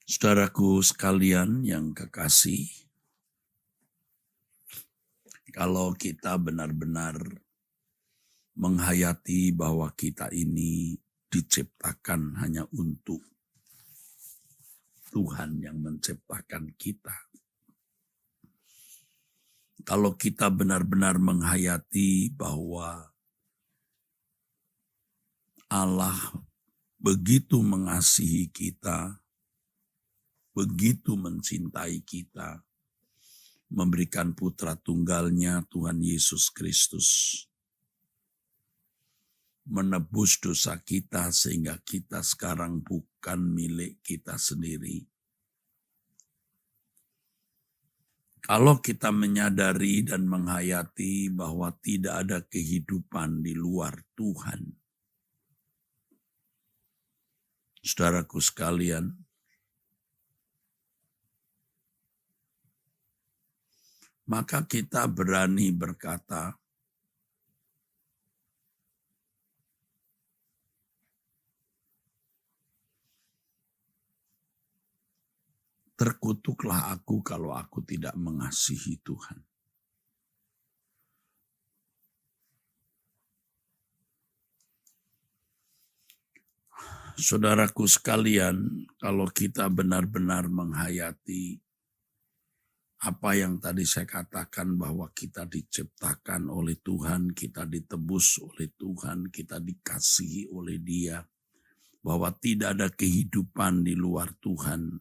Saudaraku sekalian yang kekasih, kalau kita benar-benar menghayati bahwa kita ini diciptakan hanya untuk Tuhan yang menciptakan kita. Kalau kita benar-benar menghayati bahwa Allah begitu mengasihi kita, begitu mencintai kita, memberikan putra tunggalnya Tuhan Yesus Kristus, menebus dosa kita sehingga kita sekarang bukan milik kita sendiri. Kalau kita menyadari dan menghayati bahwa tidak ada kehidupan di luar Tuhan, saudaraku sekalian, maka kita berani berkata, terkutuklah aku kalau aku tidak mengasihi Tuhan. Saudaraku sekalian, kalau kita benar-benar menghayati apa yang tadi saya katakan bahwa kita diciptakan oleh Tuhan, kita ditebus oleh Tuhan, kita dikasihi oleh Dia, bahwa tidak ada kehidupan di luar Tuhan,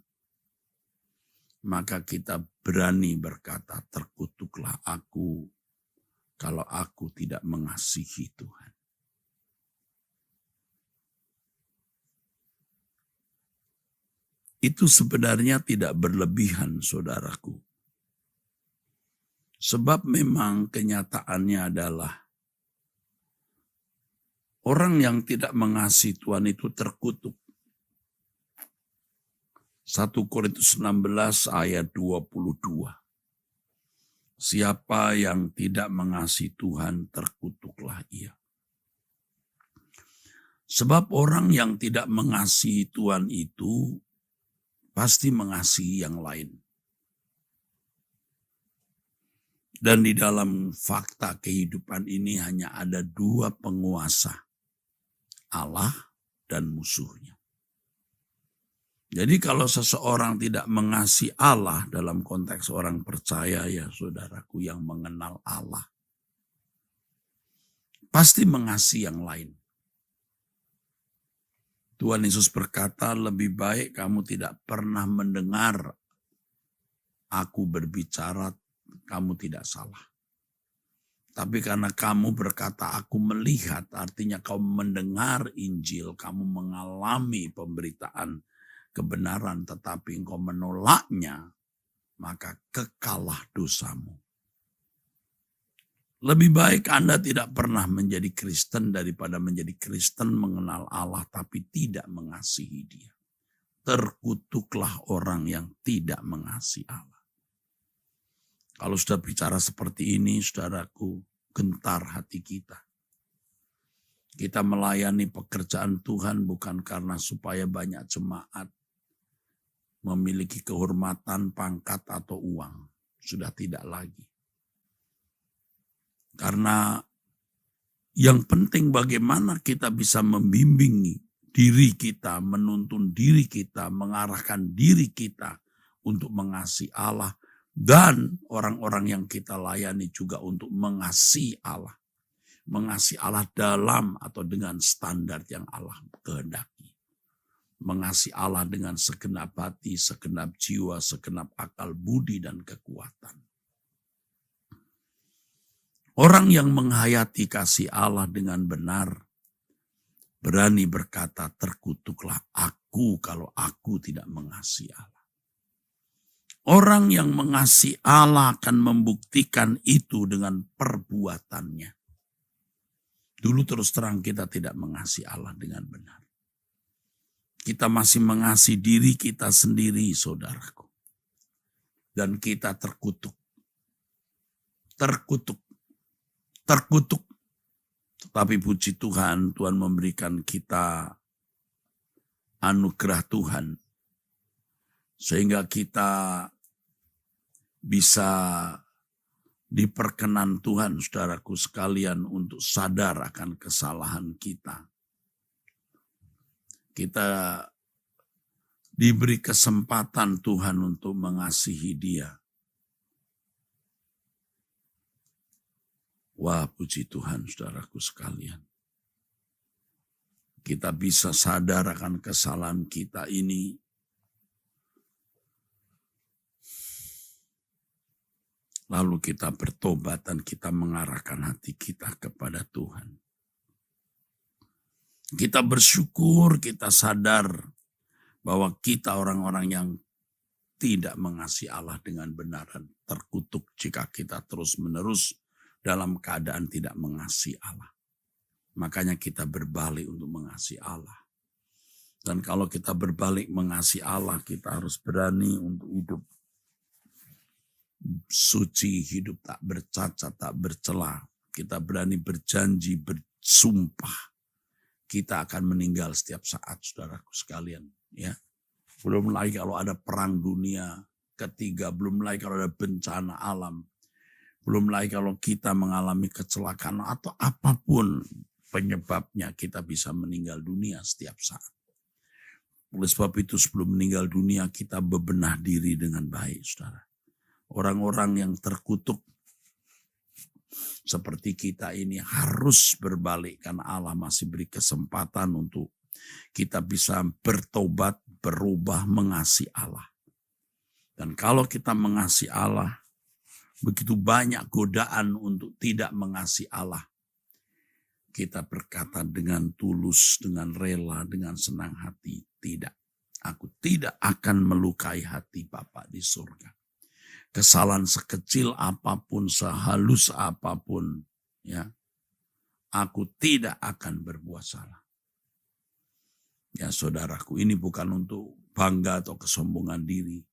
maka kita berani berkata, terkutuklah aku kalau aku tidak mengasihi Tuhan. Itu sebenarnya tidak berlebihan, saudaraku. Sebab memang kenyataannya adalah orang yang tidak mengasihi Tuhan itu terkutuk. 1 Korintus 16 ayat 22. Siapa yang tidak mengasihi Tuhan, terkutuklah ia. Sebab orang yang tidak mengasihi Tuhan itu pasti mengasihi yang lain. Dan di dalam fakta kehidupan ini hanya ada dua penguasa, Allah dan musuhnya. Jadi kalau seseorang tidak mengasihi Allah dalam konteks orang percaya ya saudaraku yang mengenal Allah, pasti mengasihi yang lain. Tuhan Yesus berkata, lebih baik kamu tidak pernah mendengar aku berbicara, kamu tidak salah. Tapi karena kamu berkata aku melihat, artinya kamu mendengar Injil, kamu mengalami pemberitaan kebenaran, tetapi engkau menolaknya, maka kekalah dosamu. Lebih baik Anda tidak pernah menjadi Kristen daripada menjadi Kristen mengenal Allah tapi tidak mengasihi Dia. Terkutuklah orang yang tidak mengasihi Allah. Kalau sudah bicara seperti ini, saudaraku, gentar hati kita. Kita melayani pekerjaan Tuhan bukan karena supaya banyak jemaat, memiliki kehormatan, pangkat, atau uang. Sudah tidak lagi. Karena yang penting bagaimana kita bisa membimbing diri kita, menuntun diri kita, mengarahkan diri kita untuk mengasihi Allah. Dan orang-orang yang kita layani juga untuk mengasihi Allah. Mengasihi Allah dalam atau dengan standar yang Allah kehendaki. Mengasihi Allah dengan segenap hati, segenap jiwa, segenap akal budi dan kekuatan. Orang yang menghayati kasih Allah dengan benar, berani berkata, terkutuklah aku kalau aku tidak mengasihi Allah. Orang yang mengasihi Allah akan membuktikan itu dengan perbuatannya. Dulu terus terang kita tidak mengasihi Allah dengan benar. Kita masih mengasihi diri kita sendiri, saudaraku. Dan kita terkutuk. Terkutuk. Tetapi puji Tuhan, Tuhan memberikan kita anugerah Tuhan. Sehingga kita bisa diperkenan Tuhan, saudaraku sekalian, untuk sadar akan kesalahan kita. Kita diberi kesempatan Tuhan untuk mengasihi Dia. Wah, puji Tuhan, saudaraku sekalian. Kita bisa sadar akan kesalahan kita ini. Lalu kita bertobat dan kita mengarahkan hati kita kepada Tuhan. Kita bersyukur, kita sadar bahwa kita orang-orang yang tidak mengasihi Allah dengan benar dan terkutuk jika kita terus-menerus dalam keadaan tidak mengasihi Allah. Makanya kita berbalik untuk mengasihi Allah. Dan kalau kita berbalik mengasihi Allah, kita harus berani untuk hidup suci, hidup tak bercacat, tak bercela. Kita berani berjanji, bersumpah. Kita akan meninggal setiap saat, saudaraku sekalian. Ya, belum lagi kalau ada perang dunia ketiga, belum lagi kalau ada bencana alam. Belum lagi kalau kita mengalami kecelakaan atau apapun penyebabnya, kita bisa meninggal dunia setiap saat. Oleh sebab itu sebelum meninggal dunia kita bebenah diri dengan baik, saudara. Orang-orang yang terkutuk seperti kita ini harus berbalik karena Allah masih beri kesempatan untuk kita bisa bertobat, berubah, mengasihi Allah. Dan kalau kita mengasihi Allah, begitu banyak godaan untuk tidak mengasihi Allah. Kita berkata dengan tulus, dengan rela, dengan senang hati. Tidak, aku tidak akan melukai hati Bapa di surga. Kesalahan sekecil apapun, sehalus apapun, ya, aku tidak akan berbuat salah. Ya saudaraku, ini bukan untuk bangga atau kesombongan diri.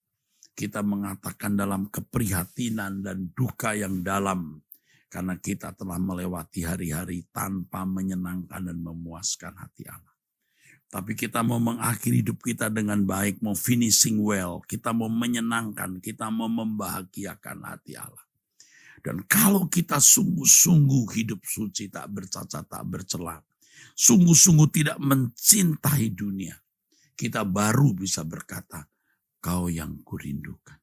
Kita mengatakan dalam keprihatinan dan duka yang dalam. Karena kita telah melewati hari-hari tanpa menyenangkan dan memuaskan hati Allah. Tapi kita mau mengakhiri hidup kita dengan baik, mau finishing well. Kita mau menyenangkan, kita mau membahagiakan hati Allah. Dan kalau kita sungguh-sungguh hidup suci, tak bercacat, tak bercela. Sungguh-sungguh tidak mencintai dunia. Kita baru bisa berkata, Kau yang kurindukan.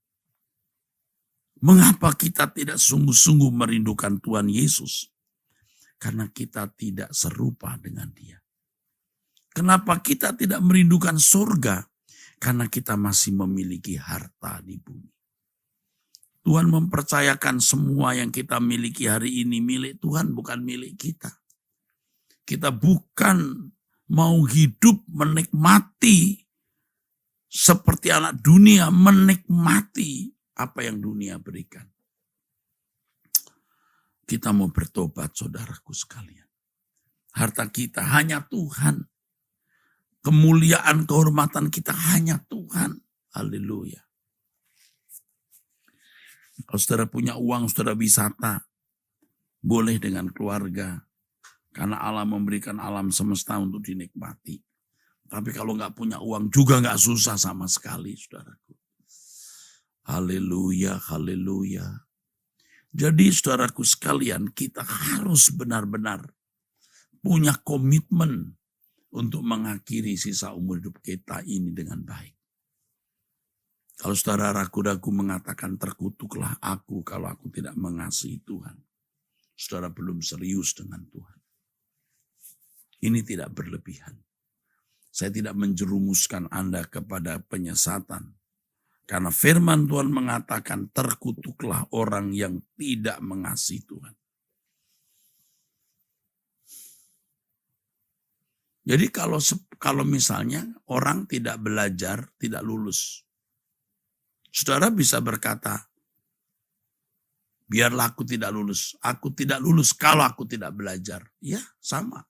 Mengapa kita tidak sungguh-sungguh merindukan Tuhan Yesus? Karena kita tidak serupa dengan Dia. Kenapa kita tidak merindukan surga? Karena kita masih memiliki harta di bumi. Tuhan mempercayakan semua yang kita miliki hari ini milik Tuhan, bukan milik kita. Kita bukan mau hidup menikmati seperti anak dunia, menikmati apa yang dunia berikan. Kita mau bertobat, saudaraku sekalian. Harta kita hanya Tuhan. Kemuliaan, kehormatan kita hanya Tuhan. Haleluya. Kalau saudara punya uang, saudara wisata, boleh dengan keluarga. Karena Allah memberikan alam semesta untuk dinikmati. Tapi kalau nggak punya uang juga nggak susah sama sekali, saudaraku. Haleluya, haleluya. Jadi saudaraku sekalian, kita harus benar-benar punya komitmen untuk mengakhiri sisa umur hidup kita ini dengan baik. Kalau saudara ragu-ragu mengatakan terkutuklah aku kalau aku tidak mengasihi Tuhan. Saudara belum serius dengan Tuhan. Ini tidak berlebihan. Saya tidak menjerumuskan Anda kepada penyesatan. Karena firman Tuhan mengatakan terkutuklah orang yang tidak mengasihi Tuhan. Jadi kalau misalnya orang tidak belajar, tidak lulus. Saudara bisa berkata, biarlah aku tidak lulus. Aku tidak lulus kalau aku tidak belajar. Ya, sama.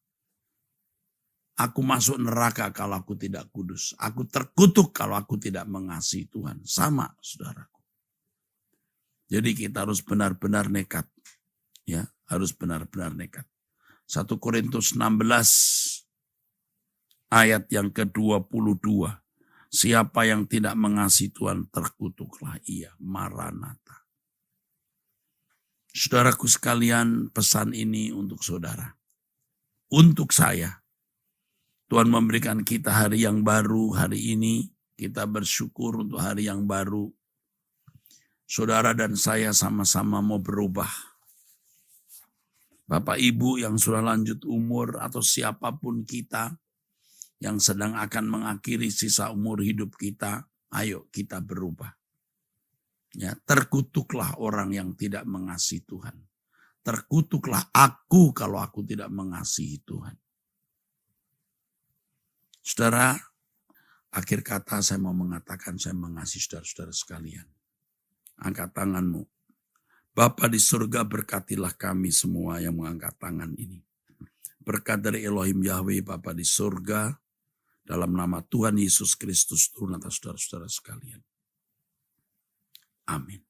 Aku masuk neraka kalau aku tidak kudus. Aku terkutuk kalau aku tidak mengasihi Tuhan. Sama, saudaraku. Jadi kita harus benar-benar nekat. Ya, harus benar-benar nekat. 1 Korintus 16 ayat yang ke-22. Siapa yang tidak mengasihi Tuhan, terkutuklah ia. Maranatha. Saudaraku sekalian, pesan ini untuk saudara. Untuk saya. Tuhan memberikan kita hari yang baru hari ini. Kita bersyukur untuk hari yang baru. Saudara dan saya sama-sama mau berubah. Bapak Ibu yang sudah lanjut umur atau siapapun kita yang sedang akan mengakhiri sisa umur hidup kita, ayo kita berubah. Ya, terkutuklah orang yang tidak mengasihi Tuhan. Terkutuklah aku kalau aku tidak mengasihi Tuhan. Saudara, akhir kata saya mau mengatakan saya mengasihi saudara-saudara sekalian. Angkat tanganmu. Bapa di surga, berkatilah kami semua yang mengangkat tangan ini. Berkat dari Elohim Yahweh Bapa di surga, dalam nama Tuhan Yesus Kristus turun atas saudara-saudara sekalian. Amin.